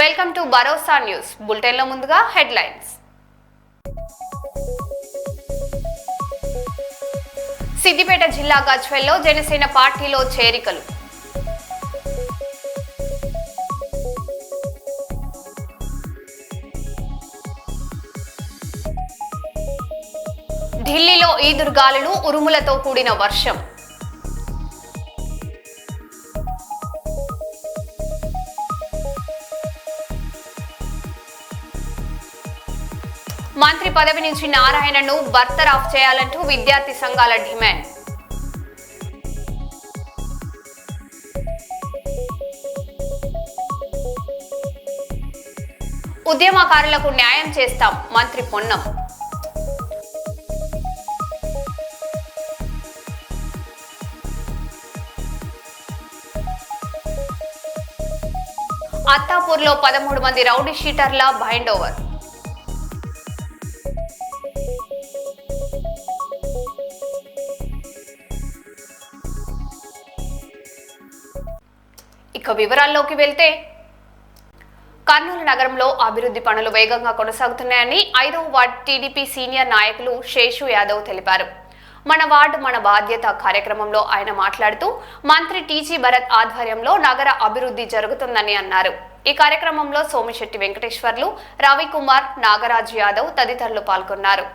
Welcome to Bharosa news bulletin లో ముందుగా headlines. Siddipet జిల్లా గజ్వేల్లో జనసేన పార్టీలో చేరికలు. ఢిల్లీలో ఈదురుగాలులు ఉరుములతో కూడిన వర్షం. మంత్రి పదవి నుంచి నారాయణను బర్తరాఫ్ చేయాలంటూ విద్యార్థి సంఘాల డిమాండ్. ఉద్యమకారులకు న్యాయం చేస్తాం మంత్రి పొన్నం. అత్తాపూర్లో 13 మంది రౌడీ షీటర్ల బైండ్ ఓవర్. ఇక వివరాల్లోకి వెళ్తే, కర్నూలు నగరంలో అభివృద్ధి పనులు వేగంగా కొనసాగుతున్నాయని 5వ వార్డు టీడీపీ సీనియర్ నాయకులు శేషు యాదవ్ తెలిపారు. మన వార్డు మన బాధ్యత కార్యక్రమంలో ఆయన మాట్లాడుతూ మంత్రి టీజీ భరత్ ఆధ్వర్యంలో నగర అభివృద్ధి జరుగుతుందని అన్నారు. ఈ కార్యక్రమంలో సోమిశెట్టి వెంకటేశ్వర్లు, రవికుమార్, నాగరాజు యాదవ్ తదితరులు పాల్గొన్నారు.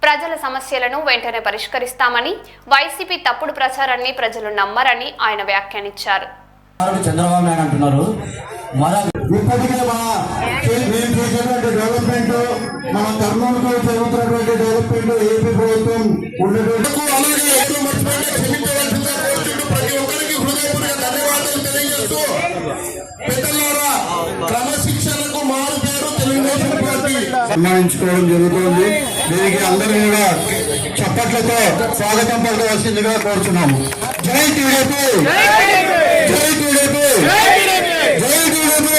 ప్రజల సమస్యలను వెంటనే పరిష్కరిస్తామని, వైసీపీ తప్పుడు ప్రచారాన్ని ప్రజలు నమ్మరని ఆయన వ్యాఖ్యానించారు. చంద్రబాబు నాయుడు అంటున్నారు, ఇప్పటికే డెవలప్మెంట్ మన కర్నూలుకు జరుగుతున్నటువంటి డెవలప్మెంట్ ఏపీ ప్రభుత్వం క్రమశిక్షణకు మారు పేరు తెలుగుదేశం పార్టీ సన్మానించుకోవడం జరుగుతుంది. దీనికి అందరూ కూడా చప్పట్లతో స్వాగతం పలకవలసిందిగా కోరుతున్నాము. జై టీడీపీ, జై టీడీపీ, జై టీడీపీ.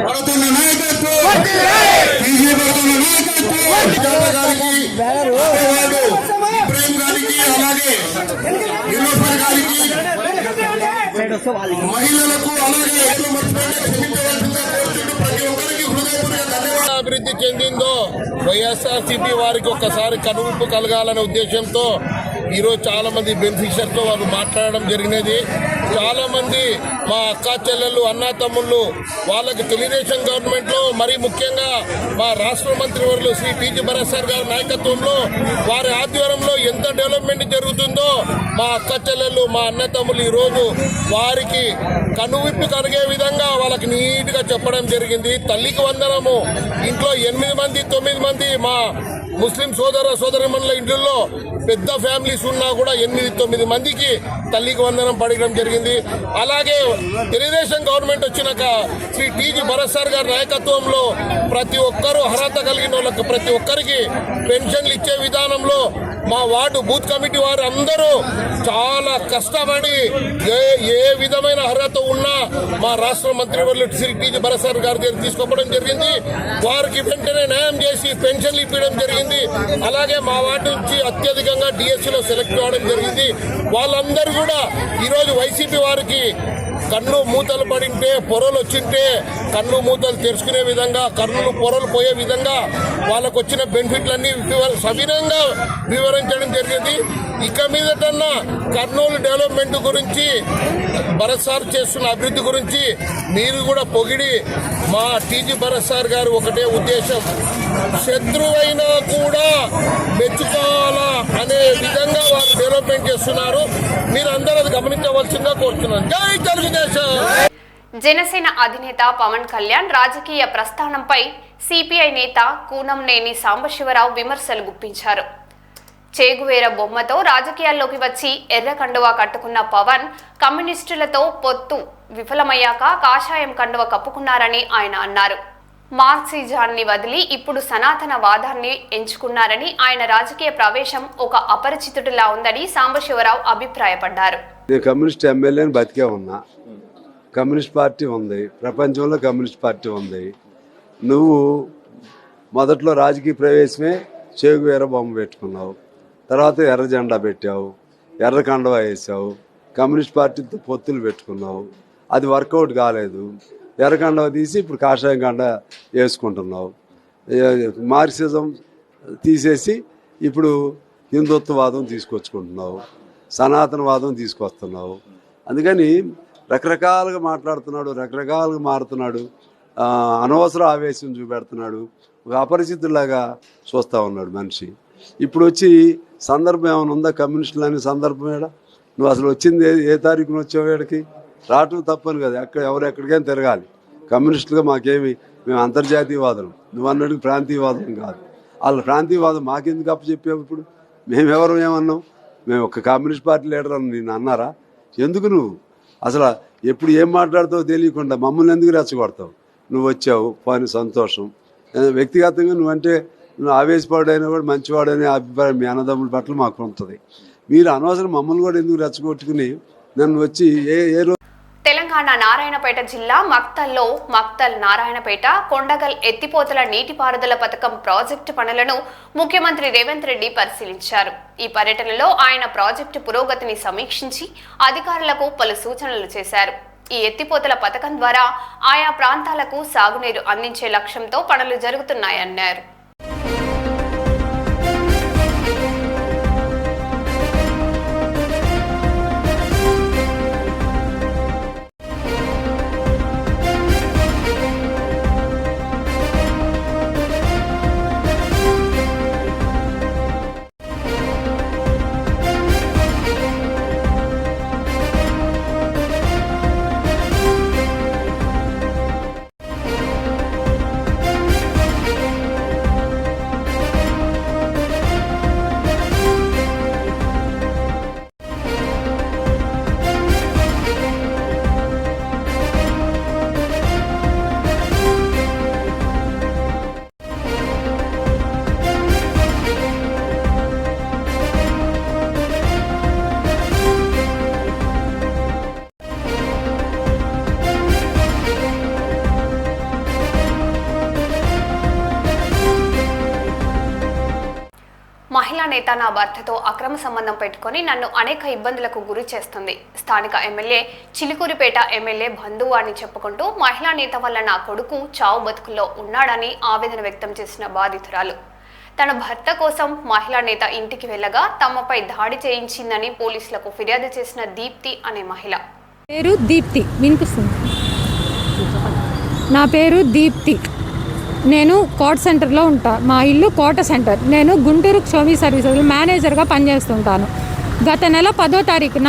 పడుతున్న నాయకత్వం, టీజీ పడుతున్న నాయకత్వం గారికి, ఇబ్రాహిం గారికి, అలాగే నిలోఫర్ గారికి, మహిళలకు అలాగే ప్రతి ఒక్కరికి హృదయపూర్వక ధన్యవాదాలు. అభివృద్ధి చెందిందో వైఎస్ఆర్సీపీ వారికి ఒక్కసారి కనువిప్పు కలగాలనే ఉద్దేశంతో ఈరోజు చాలా మంది బెనిఫిషియర్తో వాళ్ళు మాట్లాడడం జరిగినది. చాలా మంది మా అక్క చెల్లెళ్ళు, అన్నా తమ్ముళ్ళు వాళ్ళకి తెలుగుదేశం గవర్నమెంట్ లో మరీ ముఖ్యంగా మా రాష్ట్ర మంత్రివర్యులు శ్రీ టీజీ భరత్ సార్ గారి నాయకత్వంలో వారి ఆధ్వర్యంలో ఎంత డెవలప్మెంట్ జరుగుతుందో మా అక్క చెల్లెళ్ళు, మా అన్న తమ్ముళ్ళు ఈరోజు వారికి కనువిప్పు కలిగే విధంగా వాళ్ళకి నీట్ గా చెప్పడం జరిగింది. తల్లికి వందనము. ఇంట్లో 8 మంది 9 మంది మా ముస్లిం సోదరిమణుల ఇంట్లో పెద్ద ఫ్యామిలీస్ ఉన్నా కూడా 8-9 మందికి తల్లికి వందనం పడడం జరిగింది. అలాగే తెలుగుదేశం గవర్నమెంట్ వచ్చినాక శ్రీ టీజీ భరత్ సార్ గారి నాయకత్వంలో ప్రతి ఒక్కరూ అర్హత కలిగిన వాళ్ళకి ప్రతి ఒక్కరికి పెన్షన్లు ఇచ్చే విధానంలో మా వార్డు బూత్ కమిటీ వారు అందరూ చాలా కష్టపడి ఏ విధమైన అర్హత ఉన్నా మా రాష్ట్ర మంత్రివర్యులు శ్రీ టీజీ భరత్ సార్ గారి దగ్గర తీసుకోవడం జరిగింది. వారికి వెంటనే న్యాయం చేసి పెన్షన్లు ఇప్పించడం జరిగింది. అలాగే మా వార్డు నుంచి అత్యధికంగా డిఎస్సీలో సెలెక్ట్ కావడం జరిగింది. వాళ్ళందరూ కూడా ఈరోజు వైసీపీ వారికి కన్ను మూతలు పడింటే, పొరలు వచ్చింటే కన్ను మూతలు తెరుచుకునే విధంగా, కన్నులు పొరలు పోయే విధంగా వాళ్ళకు వచ్చిన బెనిఫిట్లన్నీ సవినంగా వివరించడం జరిగింది. ఇక మీదటన్నా కర్నూలు డెవలప్మెంట్ గురించి, భరత్ సార్ చేస్తున్న అభివృద్ధి గురించి మీరు కూడా పొగిడి మా టీజీ భరత్ సార్ గారు ఒకటే ఉద్దేశం, శత్రువైనా కూడా మెచ్చుకోవాలా అనే విధంగా వారు డెవలప్మెంట్ చేస్తున్నారు. మీరు అందరూ అది గమనించవలసిందిగా కోరుతున్నాను. జై తెలుగుదేశం. జనసేన అధినేత పవన్ కళ్యాణ్ రాజకీయ ప్రస్థానంపై సిపిఐ నేత కూనంనేని సాంబశివరావు విమర్శలు గుప్పించారు. చేగువేర బొమ్మతో రాజకీయాల్లోకి వచ్చి ఎర్ర కండువా కట్టుకున్న పవన్ కమ్యూనిస్టులతో పొత్తు విఫలమయ్యాక కాషాయం కండువ కప్పుకున్నారని ఆయన అన్నారు. మార్క్సిజాన్ని వదిలి ఇప్పుడు సనాతన వాదాన్ని ఎంచుకున్నారని, ఆయన రాజకీయ ప్రవేశం ఒక అపరిచితుడిలా ఉందని సాంబశివరావు అభిప్రాయపడ్డారు. కమ్యూనిస్ట్ ఎమ్మెల్యేని బతికే ఉన్నా, కమ్యూనిస్ట్ పార్టీ ఉంది, ప్రపంచంలో కమ్యూనిస్ట్ పార్టీ ఉంది. నువ్వు మొదట్లో రాజకీయ ప్రవేశమే చేగువేర బొమ్మ పెట్టుకున్నావు, తర్వాత ఎర్ర జెండా పెట్టావు, ఎర్ర కండువా వేసావు, కమ్యూనిస్ట్ పార్టీతో పొత్తులు పెట్టుకున్నావు. అది వర్కౌట్ కాలేదు. ఎర్రకండ తీసి ఇప్పుడు కాషాయం కండ వేసుకుంటున్నావు. మార్క్సిజం తీసేసి ఇప్పుడు హిందుత్వవాదం తీసుకొచ్చుకుంటున్నావు, సనాతనవాదం తీసుకొస్తున్నావు. అందుకని రకరకాలుగా మాట్లాడుతున్నాడు, రకరకాలుగా మారుతున్నాడు, అనవసర ఆవేశం చూపెడుతున్నాడు, ఒక అపరిచితులాగా చూస్తూ ఉన్నాడు మనిషి. ఇప్పుడు వచ్చి సందర్భం ఏమైనా ఉందా? కమ్యూనిస్టులు అనే సందర్భం ఏడా? నువ్వు అసలు వచ్చింది ఏ తారీఖున వచ్చావు? ఏడికి రావటం తప్పని కదా, ఎవరు ఎక్కడికైనా తిరగాలి. కమ్యూనిస్టులుగా మేము అంతర్జాతీయవాదులు, నువ్వు అన్నట్టు ప్రాంతీయవాదం కాదు. వాళ్ళ ప్రాంతీయవాదం మాకెందుకు అప్పచెప్పావు? ఇప్పుడు మేమెవరు ఏమన్నాం? మేము ఒక కమ్యూనిస్ట్ పార్టీ లీడర్ అని నేను అన్నారా? ఎందుకు నువ్వు అసలు ఎప్పుడు ఏం మాట్లాడతావో తెలియకుండా మమ్మల్ని ఎందుకు రెచ్చగొడతావు? నువ్వు వచ్చావు, పని సంతోషం. వ్యక్తిగతంగా నువ్వు ఆవేశపడైనా కూడా మంచివాడనే అభిప్రాయం మీ అన్నదమ్ముల పట్ల మాకు ఉంటుంది. మీరు అనవసరం మమ్మల్ని కూడా ఎందుకు రెచ్చగొట్టుకుని నన్ను వచ్చి ఏ రోజు. తెలంగాణ నారాయణపేట జిల్లా మక్తల్లో మక్తల్ నారాయణపేట కొండగల్ ఎత్తిపోతల నీటిపారుదల పథకం ప్రాజెక్టు పనులను ముఖ్యమంత్రి రేవంత్ రెడ్డి పరిశీలించారు. ఈ పర్యటనలో ఆయన ప్రాజెక్టు పురోగతిని సమీక్షించి అధికారులకు పలు సూచనలు చేశారు. ఈ ఎత్తిపోతల పథకం ద్వారా ఆయా ప్రాంతాలకు సాగునీరు అందించే లక్ష్యంతో పనులు జరుగుతున్నాయన్నారు. మహిళా నేత నా భర్తతో అక్రమ సంబంధం పెట్టుకుని నన్ను అనేక ఇబ్బందులకు గురి చేస్తుంది. స్థానిక ఎమ్మెల్యే చిలుకూరిపేట ఎమ్మెల్యే బంధువు అని చెప్పుకుంటూ మహిళా నేత వల్ల నా కొడుకు చావు బతుకుల్లో ఉన్నాడని ఆవేదన వ్యక్తం చేసిన బాధితురాలు తన భర్త కోసం మహిళా నేత ఇంటికి వెళ్ళగా తమపై దాడి చేయించిందని పోలీసులకు ఫిర్యాదు చేసిన దీప్తి అనే మహిళ. పేరు దీప్తి, వినిపిస్తుంది. నా పేరు దీప్తి. నేను కోట సెంటర్లో ఉంటా. మా ఇల్లు కోట సెంటర్. నేను గుంటూరు క్షోమి సర్వీసెస్ మేనేజర్గా పనిచేస్తుంటాను. గత నెల 10వ తారీఖున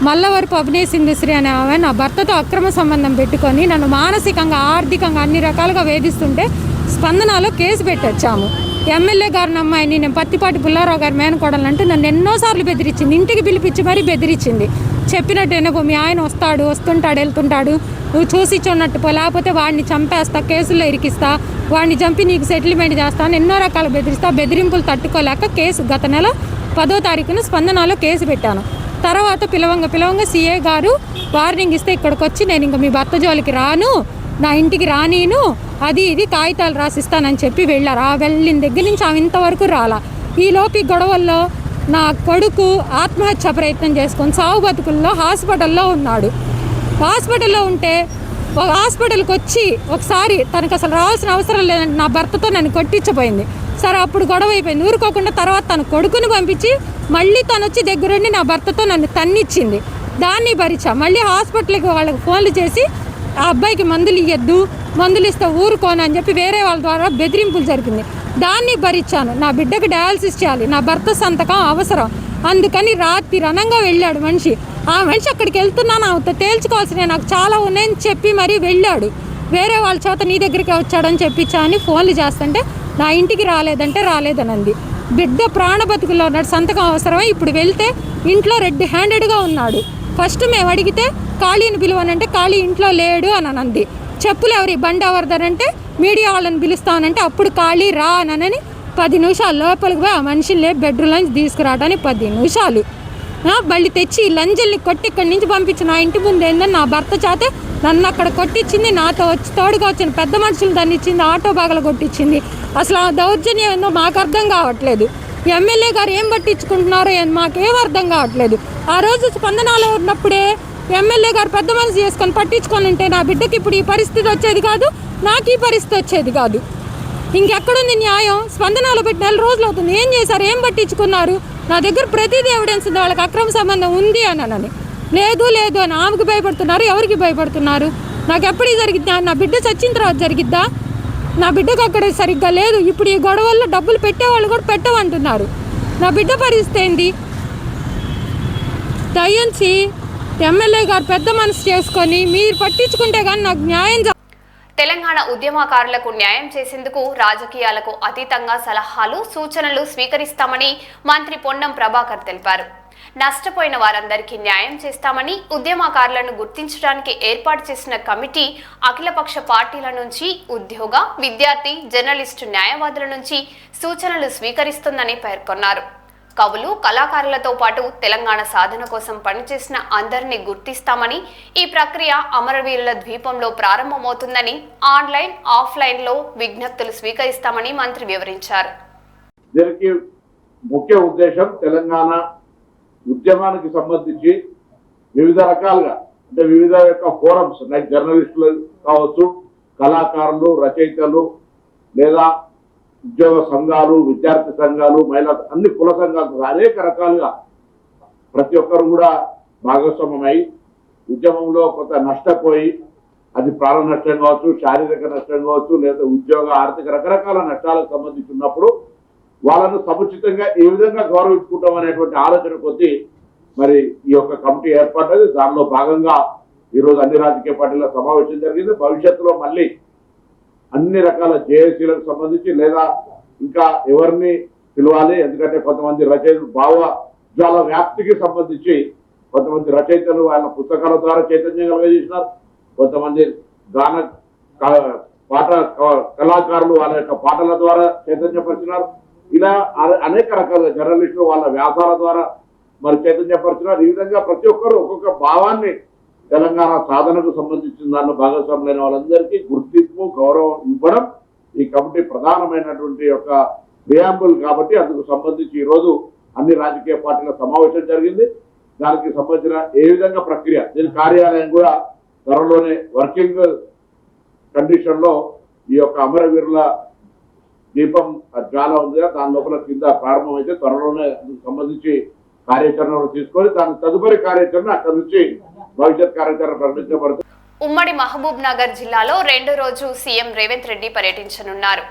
మల్లవరపు అభినయసింధుశ్రీ అనే ఆమె నా భర్తతో అక్రమ సంబంధం పెట్టుకొని నన్ను మానసికంగా, ఆర్థికంగా అన్ని రకాలుగా వేధిస్తుంటే స్పందనలో కేసు పెట్టొచ్చాము. ఎమ్మెల్యే గారిని అమ్మాయిని నేను పత్తిపాటి పుల్లారావు గారి మేనకోడలంటే నన్ను ఎన్నోసార్లు బెదిరించింది. ఇంటికి పిలిపించి మరీ బెదిరించింది. చెప్పినట్టు వినపో, మీ ఆయన వస్తుంటాడు వెళ్తుంటాడు, నువ్వు చూసి చూడనట్టు పో, లేకపోతే వాడిని చంపేస్తా, కేసుల్లో ఇరికిస్తా, వాడిని చంపి నీకు సెటిల్మెంట్ చేస్తాను, ఎన్నో రకాలు బెదిరిస్తా. బెదిరింపులు తట్టుకోలేక కేసు గత నెల 10వ తారీఖున స్పందనలో కేసు పెట్టాను. తర్వాత పిలవంగా సీఏ గారు వార్నింగ్ ఇస్తే ఇక్కడికి వచ్చి నేను ఇంకా మీ భర్త జోలికి రాను, నా ఇంటికి రానీను, అది ఇది కాగితాలు రాసిస్తానని చెప్పి వెళ్ళారు. ఆ వెళ్ళిన దగ్గర నుంచి ఆమె ఇంతవరకు రాలా. ఈలోపు ఈ గొడవల్లో నా కొడుకు ఆత్మహత్య ప్రయత్నం చేసుకొని సావు బతుకుల్లో హాస్పిటల్లో ఉన్నాడు. హాస్పిటల్లో ఉంటే హాస్పిటల్కి వచ్చి ఒకసారి తనకు అసలు రావాల్సిన అవసరం లేదంటే నా భర్తతో నన్ను కొట్టించబోయింది. సరే అప్పుడు గొడవ అయిపోయింది. ఊరుకోకుండా తర్వాత తన కొడుకుని పంపించి మళ్ళీ తను వచ్చి దగ్గరుండి నా భర్తతో నన్ను తన్నిచ్చింది. దాన్ని భరించా. మళ్ళీ హాస్పిటల్కి వాళ్ళకి ఫోన్లు చేసి ఆ అబ్బాయికి మందులు ఇవ్వద్దు, మందులు ఇస్తే ఊరుకోను అని చెప్పి వేరే వాళ్ళ ద్వారా బెదిరింపులు జరిగింది. దాన్ని భరించాను. నా బిడ్డకు డయాలసిస్ చేయాలి, నా భర్త సంతకం అవసరం, అందుకని రాత్రి రణంగా వెళ్ళాడు మనిషి. ఆ మనిషి అక్కడికి వెళ్తున్నాను ఆమెతో తేల్చుకోవాల్సినవి నాకు చాలా ఉన్నాయని చెప్పి మరీ వెళ్ళాడు. వేరే వాళ్ళ చేత నీ దగ్గరికి వచ్చాడని చెప్పించా అని ఫోన్లు చేస్తుంటే నా ఇంటికి రాలేదనంది. బిడ్డ ప్రాణ బతుకుల్లో ఉన్నాడు, సంతకం అవసరమై ఇప్పుడు వెళ్తే ఇంట్లో రెడ్ హ్యాండెడ్గా ఉన్నాడు. ఫస్ట్ మేము అడిగితే ఖాళీని పిలువనంటే ఖాళీ ఇంట్లో లేడు అని అంది. చెప్పులు ఎవరి బండి ఎవరిదనంటే మీడియా వాళ్ళని పిలుస్తానంటే అప్పుడు ఖాళీ రా అనని 10 నిమిషాలు లోపలికి పోయి ఆ మనిషిని లేపి బెడ్రూమ్ నుంచి తీసుకురావడానికి 10 నిమిషాలు బళ్ళు తెచ్చి లంజల్ని కొట్టి ఇక్కడి నుంచి పంపించి నా ఇంటి ముందు ఏందని నా భర్త చేతే నన్ను అక్కడ కొట్టించింది. నాతో వచ్చి తోడుగా వచ్చిన పెద్ద మనుషులు దాన్ని ఇచ్చింది, ఆటో బాగలు కొట్టించింది. అసలు ఆ దౌర్జన్యం ఏందో మాకు అర్థం కావట్లేదు. ఎమ్మెల్యే గారు ఏం పట్టించుకుంటున్నారో మాకేం అర్థం కావట్లేదు. ఆ రోజు స్పందనలో ఉన్నప్పుడే ఎమ్మెల్యే గారు పెద్ద మనసు చేసుకొని పట్టించుకొని ఉంటే నా బిడ్డకి ఇప్పుడు ఈ పరిస్థితి వచ్చేది కాదు, నాకు ఈ పరిస్థితి వచ్చేది కాదు. ఇంకెక్కడుంది న్యాయం? స్పందనలో పెట్టి 4 రోజులు అవుతుంది. ఏం చేశారు? ఏం పట్టించుకున్నారు? నా దగ్గర ప్రతిదీ ఎవిడెన్స్ ఉంది వాళ్ళకి అక్రమ సంబంధం ఉంది అని. లేదు లేదు అని ఆమెకు భయపడుతున్నారు. ఎవరికి భయపడుతున్నారు? నాకు ఎప్పటికీ జరిగిద్దా? నా బిడ్డ చచ్చిన తర్వాత జరిగిద్దా? నా బిడ్డకు అక్కడ సరిగ్గా లేదు. ఇప్పుడు ఈ గొడవల్లో డబ్బులు పెట్టేవాళ్ళు కూడా పెట్టమంటున్నారు. నా బిడ్డ పరిస్థితి ఏంది? దయించి ఎమ్మెల్యే గారు పెద్ద మనసు చేసుకొని మీరు పట్టించుకుంటే కానీ నాకు న్యాయం. తెలంగాణ ఉద్యమకారులకు న్యాయం చేసేందుకు రాజకీయాలకు అతీతంగా సలహాలు, సూచనలు స్వీకరిస్తామని మంత్రి పొన్నం ప్రభాకర్ తెలిపారు. నష్టపోయిన వారందరికీ న్యాయం చేస్తామని, ఉద్యమకారులను గుర్తించడానికి ఏర్పాటు చేసిన కమిటీ అఖిలపక్ష పార్టీల నుంచి, ఉద్యోగ, విద్యార్థి, జర్నలిస్టు, న్యాయవాదుల నుంచి సూచనలు స్వీకరిస్తుందని పేర్కొన్నారు. కవులు, కళాకారులతో పాటు తెలంగాణ సాధన కోసం పనిచేసిన అందరినీ గుర్తిస్తామని, ఈ ప్రక్రియ అమరవీరుల ద్వీపంలో ప్రారంభమవుతుందని, ఆన్లైన్, ఆఫ్లైన్లో విజ్ఞప్తులు స్వీకరిస్తామని మంత్రి వివరించారు. దీనికి ముఖ్య ఉద్దేశం తెలంగాణ ఉద్యమానికి సంబంధించి వివిధ రకాలుగా, అంటే వివిధ యొక్క ఫోరమ్స్ లైక్ జర్నలిస్టులు కావచ్చు, కళాకారులు, రచయితలు, లేదా ఉద్యోగ సంఘాలు, విద్యార్థి సంఘాలు, మహిళా, అన్ని కుల సంఘాలు, అనేక రకాలుగా ప్రతి ఒక్కరు కూడా భాగస్వామ్యమై ఉద్యమంలో కొంత నష్టపోయి, అది ప్రాణ నష్టం కావచ్చు, శారీరక నష్టం కావచ్చు, లేదా ఉద్యోగ, ఆర్థిక రకరకాల నష్టాలకు సంబంధించి ఉన్నప్పుడు వాళ్ళను సముచితంగా ఏ విధంగా గౌరవించుకుంటాం అనేటువంటి ఆలోచన కొద్దీ మరి ఈ యొక్క కమిటీ ఏర్పడ్డది. దానిలో భాగంగా ఈరోజు అన్ని రాజకీయ పార్టీల సమావేశం జరిగింది. భవిష్యత్తులో మళ్ళీ అన్ని రకాల జేఏసీలకు సంబంధించి లేదా ఇంకా ఎవరిని పిలవాలి, ఎందుకంటే కొంతమంది రచయితలు భావజాల వ్యాప్తికి సంబంధించి కొంతమంది రచయితలు వాళ్ళ పుస్తకాల ద్వారా చైతన్యం కలగజేసినారు, కొంతమంది గాన పాట కళాకారులు వాళ్ళ యొక్క పాటల ద్వారా చైతన్యపరిచినారు. ఇలా అనేక రకాల జర్నలిస్టులు వాళ్ళ వ్యాసాల ద్వారా మరి చైతన్యపరిచినారు. ఈ విధంగా ప్రతి ఒక్కరు ఒక్కొక్క భావాన్ని తెలంగాణ సాధనకు సంబంధించిన దానిలో భాగస్వాములైన వాళ్ళందరికీ గుర్తింపు, గౌరవం ఇవ్వడం ఈ కమిటీ ప్రధానమైనటువంటి యొక్క ప్రియాంబుల్. కాబట్టి అందుకు సంబంధించి ఈరోజు అన్ని రాజకీయ పార్టీల సమావేశం జరిగింది. దానికి సంబంధించిన ఏ విధంగా ప్రక్రియ, దీని కార్యాలయం కూడా త్వరలోనే వర్కింగ్ కండిషన్ లో ఈ యొక్క అమరవీరుల దీపం చాలా ఉంది, దాని లోపల కింద ప్రారంభమైతే త్వరలోనే అందుకు సంబంధించి కార్యాచరణ తీసుకొని దాని తదుపరి కార్యాచరణ అక్కడి నుంచి భవిష్యత్ కార్యాచరణ ప్రకటించబడుతుంది. ఉమ్మడి మహబూబ్ నగర్ జిల్లాలో 2వ రోజు సీఎం రేవంత్ రెడ్డి పర్యటించనున్నారు.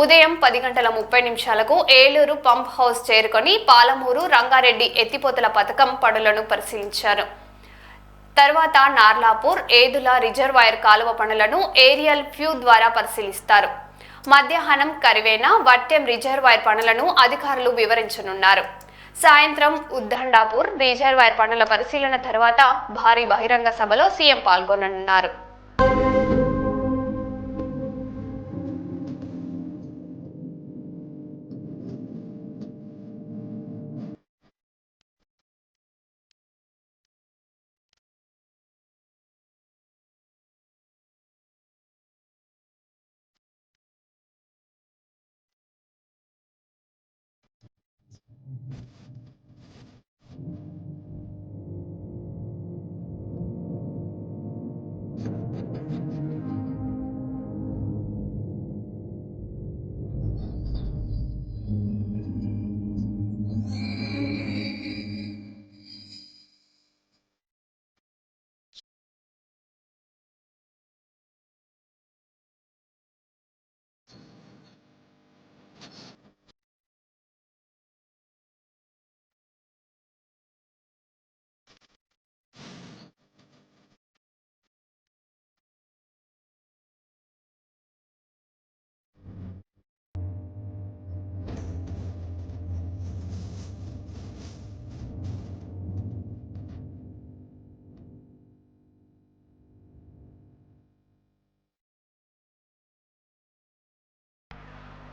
ఉదయం 10:30 ఏలూరు పంప్ హౌస్ చేరుకొని పాలమూరు, రంగారెడ్డి ఎత్తిపోతల పథకం పనులను పరిశీలించారు. తర్వాత నార్లాపూర్, ఏదుల రిజర్వాయర్ కాలువ పనులను ఏరియల్ వ్యూ ద్వారా పరిశీలిస్తారు. మధ్యాహ్నం కరివేన, వట్టెం రిజర్వాయర్ పనులను అధికారులు వివరించనున్నారు. సాయంత్రం ఉద్దండాపూర్ రిజర్వాయర్ పనుల పరిశీలన తర్వాత భారీ బహిరంగ సభలో సీఎం పాల్గొననున్నారు.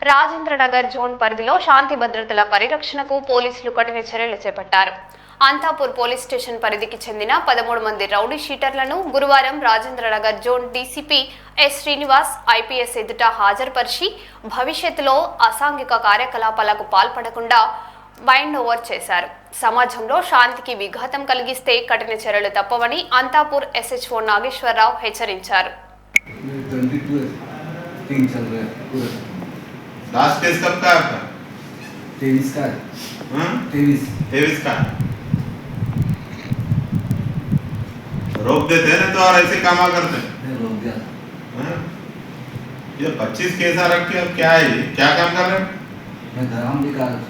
రాజేంద్రనగర్ జోన్ పరిధిలో శాంతి భద్రతల పరిరక్షణకు పోలీసులు కఠిన చర్యలు చేపట్టారు. అంతాపూర్ పోలీస్ స్టేషన్ పరిధికి చెందిన 13 మంది రౌడీ షీటర్లను గురువారం Rajendranagar zone DCP S Srinivas IPS ఎదుట హాజరుపరిచి భవిష్యత్తులో అసాంఘిక కార్యకలాపాలకు పాల్పడకుండా బైండ్ ఓవర్ చేశారు. సమాజంలో శాంతికి విఘాతం కలిగిస్తే కఠిన చర్యలు తప్పవని అంతాపూర్ SHO నాగేశ్వరరావు హెచ్చరించారు. 22 3 चल रहा है पूरा. लास्ट केस कब का आपका? 23 का है. हाँ? 23 का रोक देते हैं ना तो और ऐसे काम करते हैं. मैं रोक दिया. हाँ? ये 25 केस आ रखे अब क्या है ये? क्या काम कर रहे हैं? मैं धराम दिखा रहा हूँ.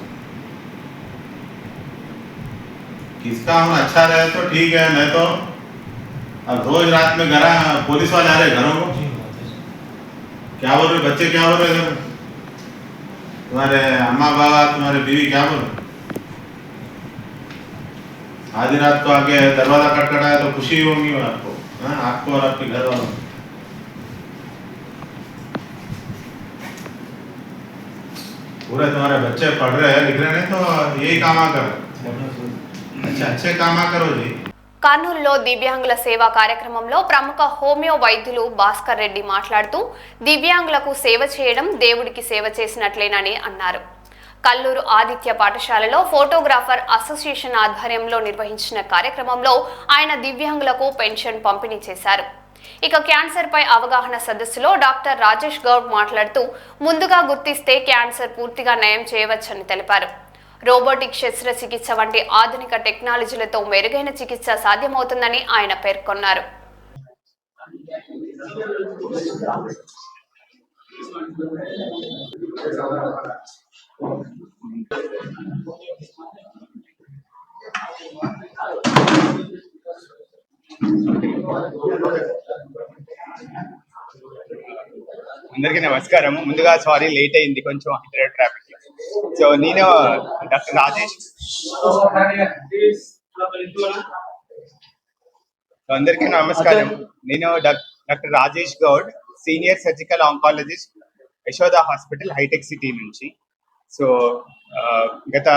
किसका हम अच्छा रहे तो ठीक है, नहीं तो अब रोज रात में घर पुलिस वाले आ रहे घरों को. क्या बोल रहे बच्चे, क्या बोल रहे घर? तुम्हारे अम्मा बाबा, तुम्हारे बीवी क्या बोल रहे? आधी रात को आके दरवाजा खटखटाया तो खुशी होगी आपको, हाँ? आपको और आपके घर वालों को. पूरे तुम्हारे बच्चे पढ़ रहे हैं, लिख रहे हैं, तो यही काम करो. अच्छा, अच्छे काम करो जी. కర్నూలులో దివ్యాంగుల సేవా కార్యక్రమంలో ప్రముఖ హోమియో వైద్యులు భాస్కర్ రెడ్డి మాట్లాడుతూ దివ్యాంగులకు సేవ చేయడం దేవుడికి సేవ చేసినట్లేనని అన్నారు. కల్లూరు ఆదిత్య పాఠశాలలో ఫోటోగ్రాఫర్ అసోసియేషన్ ఆధ్వర్యంలో నిర్వహించిన కార్యక్రమంలో ఆయన దివ్యాంగులకు పెన్షన్ పంపిణీ చేశారు. ఇక క్యాన్సర్ పై అవగాహన సదస్సులో డాక్టర్ రాజేష్ గౌడ్ మాట్లాడుతూ ముందుగా గుర్తిస్తే క్యాన్సర్ పూర్తిగా నయం చేయవచ్చని తెలిపారు. రోబోటిక్ శస్త్రచికిత్స వంటి ఆధునిక టెక్నాలజీలతో మెరుగైన చికిత్స సాధ్యమవుతుందని ఆయన పేర్కొన్నారు. అందరికీ నమస్కారం. ముందుగా సారీ లేట్ అయింది కొంచెం హైదరాబాద్ ట్రాఫిక్. సో నేను డాక్టర్ రాజేష్, అందరికీ నమస్కారం. నేను doctor Rajesh Goud, senior surgical oncologist, Yashoda hospital, Hitech City నుంచి. సో గత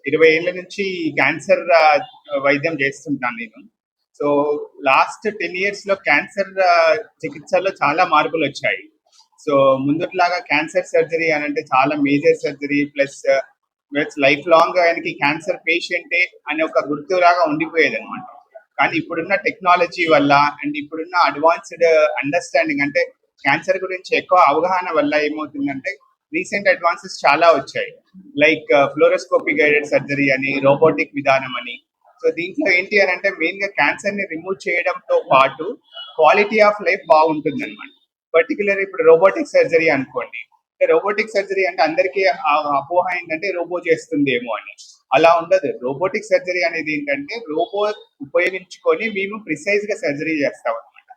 20 ఏళ్ళ నుంచి క్యాన్సర్ వైద్యం చేస్తుంటాను నేను. సో లాస్ట్ 10 years లో క్యాన్సర్ చికిత్సలో చాలా మార్పులు వచ్చాయి. సో ముందులాగా క్యాన్సర్ సర్జరీ అని అంటే చాలా major surgery plus life long ఆయనకి క్యాన్సర్ పేషెంటే అనే ఒక గుర్తులాగా ఉండిపోయేది అనమాట. కానీ ఇప్పుడున్న టెక్నాలజీ వల్ల అండ్ ఇప్పుడున్న అడ్వాన్స్డ్ అండర్స్టాండింగ్ అంటే క్యాన్సర్ గురించి ఎక్కువ అవగాహన వల్ల ఏమవుతుందంటే రీసెంట్ అడ్వాన్సెస్ చాలా వచ్చాయి. లైక్ ఫ్లోరోస్కోపీ గైడెడ్ సర్జరీ అని, రోబోటిక్ విధానం అని. సో దీంట్లో ఏంటి అని అంటే మెయిన్ గా క్యాన్సర్ ని రిమూవ్ చేయడంతో పాటు క్వాలిటీ ఆఫ్ లైఫ్ బాగుంటుంది అనమాట. పర్టికులర్ ఇప్పుడు రోబోటిక్ సర్జరీ అనుకోండి, రోబోటిక్ సర్జరీ అంటే అందరికీ అపోహ ఏంటంటే రోబో చేస్తుందేమో అని. అలా ఉండదు. రోబోటిక్ సర్జరీ అనేది ఏంటంటే రోబో ఉపయోగించుకొని మేము ప్రిసైజ్ గా సర్జరీ చేస్తాం అనమాట.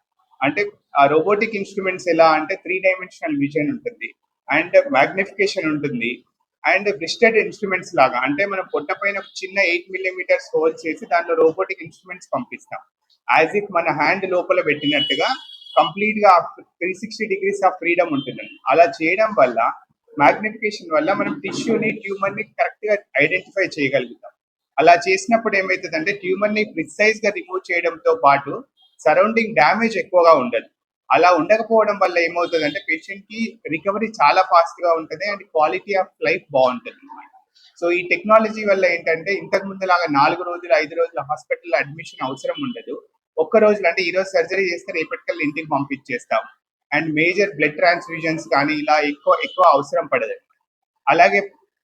అంటే ఆ రోబోటిక్ ఇన్స్ట్రుమెంట్స్ ఎలా అంటే 3-dimensional విజన్ ఉంటుంది అండ్ మ్యాగ్నిఫికేషన్ ఉంటుంది అండ్ బ్రిస్టెడ్ ఇన్స్ట్రుమెంట్స్ లాగా అంటే మనం పొట్ట పైన చిన్న 8 mm హోల్ చేసి దాంట్లో రోబోటిక్ ఇన్స్ట్రుమెంట్స్ పంపిస్తాం. యాజ్ ఇఫ్ మన హ్యాండ్ లోపల పెట్టినట్టుగా కంప్లీట్ గా 360 degrees ఆఫ్ ఫ్రీడమ్ ఉంటుంది. అలా చేయడం వల్ల మ్యాగ్నిఫికేషన్ వల్ల మనం టిష్యూని, ట్యూమర్ ని కరెక్ట్ గా ఐడెంటిఫై చేయగలుగుతాం. అలా చేసినప్పుడు ఏమవుతుందంటే ట్యూమర్ ని ప్రిసైజ్ గా రిమూవ్ చేయడంతో పాటు సరౌండింగ్ డ్యామేజ్ ఎక్కువగా ఉండదు. అలా ఉండకపోవడం వల్ల ఏమవుతుందంటే పేషెంట్ కి రికవరీ చాలా ఫాస్ట్ గా ఉంటుంది అండ్ క్వాలిటీ ఆఫ్ లైఫ్ బాగుంటుంది అనమాట. సో ఈ టెక్నాలజీ వల్ల ఏంటంటే ఇంతకు ముందు లాగా 4 రోజులు 5 రోజులు హాస్పిటల్లో అడ్మిషన్ అవసరం ఉండదు. ఒక్క రోజులో అంటే ఈ రోజు సర్జరీ చేస్తే రేపటికల్లా ఇంటికి పంపించేస్తాం. అండ్ మేజర్ బ్లడ్ ట్రాన్స్ఫ్యూజన్స్ కానీ ఇలా ఎక్కువ అవసరం పడదు. అలాగే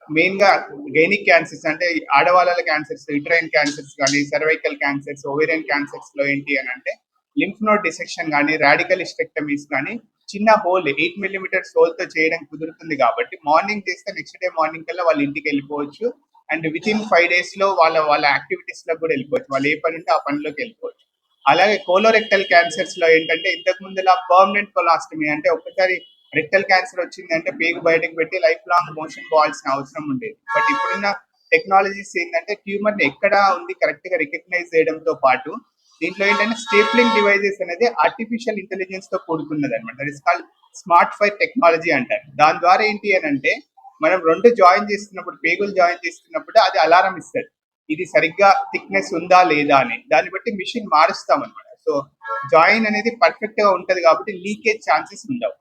మెయిన్ గా గైనిక్ క్యాన్సర్స్ అంటే ఆడవాళ్ళ క్యాన్సర్స్, యూట్రైన్ క్యాన్సర్స్ కానీ, సర్వైకల్ క్యాన్సర్స్, ఓవేరియన్ క్యాన్సర్స్ లో ఏంటి అని అంటే లింఫ్ నోడ్ డిసెక్షన్ కానీ, రాడికల్ హిస్టెక్టమీస్ కానీ చిన్న హోల్ 8 mm హోల్ తో చేయడం కుదురుతుంది. కాబట్టి మార్నింగ్ చేస్తే నెక్స్ట్ డే మార్నింగ్ కల్లా వాళ్ళ ఇంటికి వెళ్ళిపోవచ్చు అండ్ విత్ ఇన్ 5 days లో వాళ్ళ యాక్టివిటీస్ లో కూడా వెళ్ళిపోవచ్చు. వాళ్ళు ఏ పని ఉంటే ఆ పనిలోకి వెళ్ళిపోవచ్చు. అలాగే కోలోరెక్టల్ క్యాన్సర్స్ లో ఏంటంటే ఇంతకు ముందులా పర్మనెంట్ కొలాస్టమీ అంటే ఒక్కసారి రెక్టల్ క్యాన్సర్ వచ్చింది అంటే పేగు బయటకు పెట్టి లైఫ్ లాంగ్ మోషన్ పోవాల్సిన అవసరం ఉండేది. బట్ ఇప్పుడున్న టెక్నాలజీస్ ఏంటంటే ట్యూమర్ ని ఎక్కడ ఉంది కరెక్ట్ గా రికగ్నైజ్ చేయడంతో పాటు దీంట్లో ఏంటంటే స్టేప్లింగ్ డివైజెస్ అనేది ఆర్టిఫిషియల్ ఇంటెలిజెన్స్ తో కూడుకున్నది అనమాట. That is called smart fire technology అంటారు. దాని ద్వారా ఏంటి అని అంటే మనం 2 జాయిన్ చేస్తున్నప్పుడు, పేగులు జాయిన్ చేస్తున్నప్పుడు అది అలారం ఇస్తుంది ఇది సరిగ్గా థిక్నెస్ ఉందా లేదా అని. దాన్ని బట్టి మిషన్ మారుస్తాం అనమాట. సో జాయిన్ అనేది పర్ఫెక్ట్ గా ఉంటది కాబట్టి లీకేజ్ ఛాన్సెస్ ఉండవు.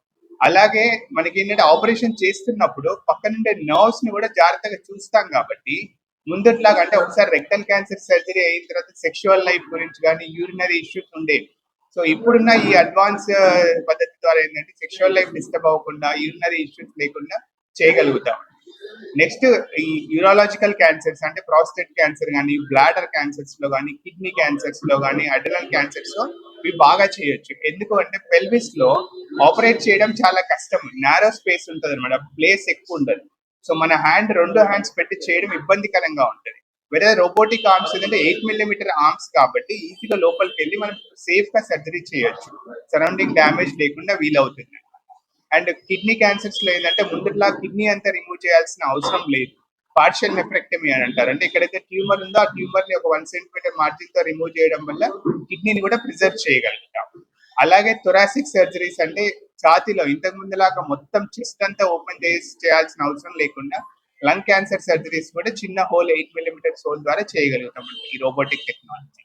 అలాగే మనకి ఏంటంటే ఆపరేషన్ చేస్తున్నప్పుడు పక్కనుండే నర్వ్స్ ని కూడా జాగ్రత్తగా చూస్తాం కాబట్టి ముందుట్లాగా అంటే ఒకసారి రెక్టల్ క్యాన్సర్ సర్జరీ అయిన తర్వాత సెక్షువల్ లైఫ్ గురించి కానీ యూరినరీ ఇష్యూస్ ఉండేవి. సో ఇప్పుడున్న ఈ అడ్వాన్స్ పద్ధతి ద్వారా ఏంటంటే సెక్షువల్ లైఫ్ డిస్టర్బ్ అవ్వకుండా యూరినరీ ఇష్యూస్ లేకుండా చేయగలుగుతాం. నెక్స్ట్ ఈ యూరాలజికల్ క్యాన్సర్స్ అంటే ప్రాస్టేట్ క్యాన్సర్ కానీ, బ్లాడర్ క్యాన్సర్స్ లో కానీ, కిడ్నీ క్యాన్సర్స్ లో కానీ, అడ్రినల్ క్యాన్సర్స్ లో ఇవి బాగా చేయొచ్చు. ఎందుకు అంటే పెల్విస్ లో ఆపరేట్ చేయడం చాలా కష్టం, నారో స్పేస్ ఉంటుంది అనమాట, ప్లేస్ ఎక్కువ ఉండదు. సో మన రెండు హ్యాండ్స్ పెట్టి చేయడం ఇబ్బందికరంగా ఉంటుంది. వేరే రోబోటిక్ ఆర్మ్స్ ఏంటంటే 8 mm ఆర్మ్స్ కాబట్టి ఈజీగా లోపలికి వెళ్ళి మనం సేఫ్ గా సర్జరీ చేయొచ్చు, సరౌండింగ్ డ్యామేజ్ లేకుండా వీలవుతుంది. అండ్ కిడ్నీ క్యాన్సర్స్ లో ఏంటంటే ముందులా కిడ్నీ అంతా రిమూవ్ చేయాల్సిన అవసరం లేదు, పార్షియల్ నెఫ్రెక్టమీ అని అంటారు. అంటే ఎక్కడైతే ట్యూమర్ ఉందో ఆ ట్యూమర్ ని ఒక 1 cm మార్జిన్ తో రిమూవ్ చేయడం వల్ల కిడ్నీని కూడా ప్రిజర్వ్ చేయగలుగుతాం. అలాగే థొరాసిక్ సర్జరీస్ అంటే ఛాతీలో ఇంతకు ముందులాగా మొత్తం చెస్ట్ అంతా ఓపెన్ చేయాల్సిన అవసరం లేకుండా లంగ్ క్యాన్సర్ సర్జరీస్ కూడా చిన్న హోల్ 8 mm హోల్ ద్వారా చేయగలుగుతాం ఈ రోబోటిక్ టెక్నాలజీ.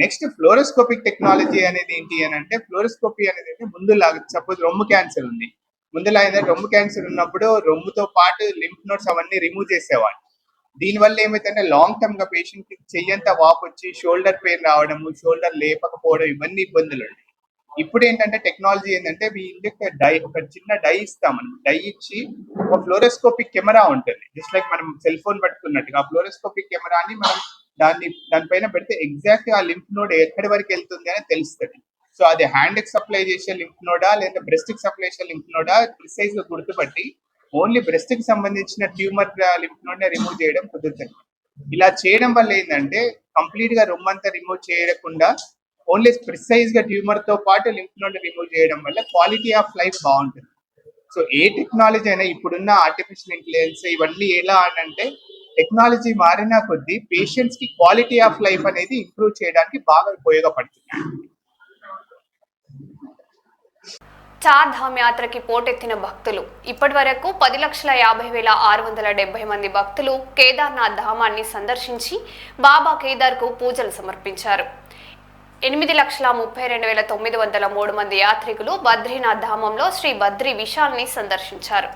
నెక్స్ట్ ఫ్లోరోస్కోపిక్ టెక్నాలజీ అనేది ఏంటి అని అంటే, ఫ్లోరోస్కోపీ అనేది ముందులాగా సపోజ్ రొమ్ము క్యాన్సర్ ఉంది, ముందులా ఏంటంటే రొమ్ము క్యాన్సర్ ఉన్నప్పుడు రొమ్ముతో పాటు లింఫ్ నోడ్స్ అవన్నీ రిమూవ్ చేసేవాళ్ళు. దీనివల్ల ఏమైతే లాంగ్ టర్మ్ గా పేషెంట్ కి చెయ్యంతా వాపు వచ్చి షోల్డర్ పెయిన్ రావడము, షోల్డర్ లేపకపోవడం, ఇవన్నీ ఇబ్బందులు ఉంటాయి. ఇప్పుడు ఏంటంటే టెక్నాలజీ ఏంటంటే ఒక చిన్న డై ఇస్తాం, మనం డై ఇచ్చి ఒక ఫ్లోరోస్కోపిక్ కెమెరా ఉంటుంది, జస్ట్ లైక్ మనం సెల్ ఫోన్ పట్టుకున్నట్టుగా ఆ ఫ్లోరోస్కోపిక్ కెమెరాని మనం దానిపైన పెడితే ఎగ్జాక్ట్ ఆ లింఫ్ నోడ్ ఎక్కడి వరకు వెళ్తుంది అని తెలుస్తుంది. సో అది హ్యాండ్ కి సప్లై చేసే లింఫ్ నోడా లేదా బ్రెస్ట్ కి సప్లై చేసే లింఫ్ నోడా ప్రిసైజ్ గా గుర్తుపట్టి ఓన్లీ బ్రెస్ట్ కి సంబంధించిన ట్యూమర్ లింఫ్ నోడ్ ని రిమూవ్ చేయడం కుదురుతుంది. ఇలా చేయడం వల్ల ఏంటంటే కంప్లీట్ గా రొమ్ము అంతా రిమూవ్ చేయకుండా ఓన్లీ ప్రిసైజ్ గా ట్యూమర్ తో పాటు లింఫ్ నోడ్ రిమూవ్ చేయడం వల్ల క్వాలిటీ ఆఫ్ లైఫ్ బాగుంటుంది. సో ఏ టెక్నాలజీ అయినా ఇప్పుడున్న ఆర్టిఫిషియల్ ఇంటెలిజెన్స్ ఇవన్నీ ఎలా అంటే టెక్నాలజీ మారినా కొద్దీ పేషెంట్స్ కి క్వాలిటీ ఆఫ్ లైఫ్ అనేది ఇంప్రూవ్ చేయడానికి బాగా ఉపయోగపడుతుంది. చార్ ధామ్ యాత్రకి పోటెత్తిన భక్తులు. ఇప్పటి వరకు 10,50,670 మంది భక్తులు కేదార్నాథ్ ధామాన్ని సందర్శించి బాబా కేదార్కు పూజలు సమర్పించారు. 8,32,903 మంది యాత్రికులు బద్రీనాథ్ ధామంలో శ్రీ బద్రీ విశాల్ని సందర్శించారు.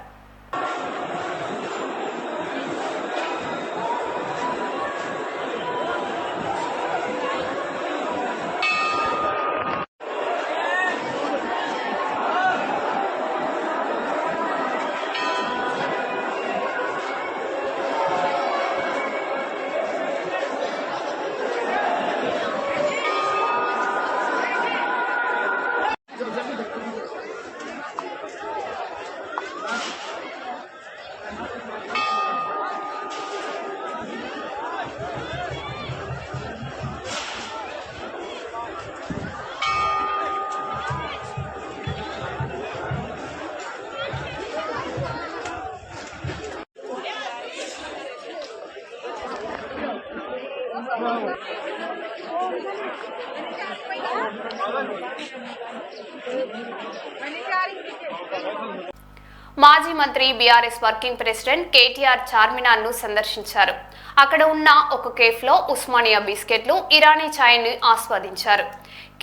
మాజీ మంత్రి BRS working president KTR Charminar ను సందర్శించారు. అక్కడ ఉన్న ఒక కేఫ్ లో ఉస్మానియా బిస్కెట్లు, ఇరానీ ఛాయ్ని ఆస్వాదించారు.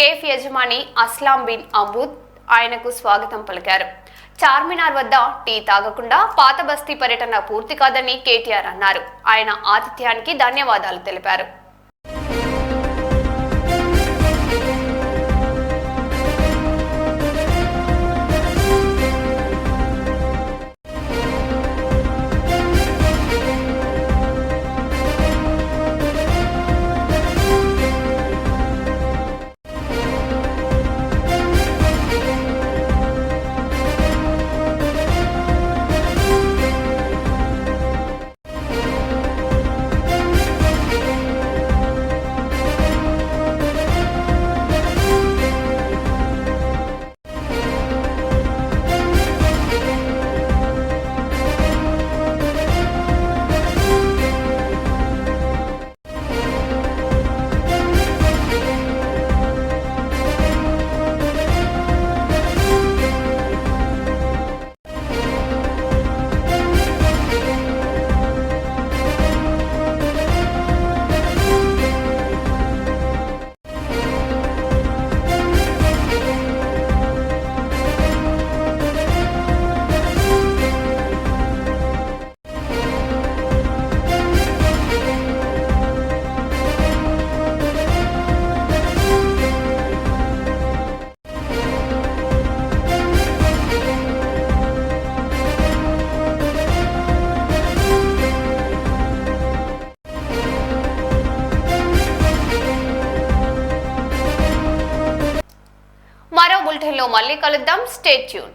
కేఫ్ యజమాని అస్లాం బిన్ అబూద్ ఆయనకు స్వాగతం పలికారు. చార్మినార్ వద్ద టీ తాగకుండా పాత బస్తీ పర్యటన పూర్తి కాదని కేటీఆర్ అన్నారు. ఆయన ఆతిథ్యానికి ధన్యవాదాలు తెలిపారు. బులెటిన్లో మళ్ళీ కలుద్దాం. Stay tune.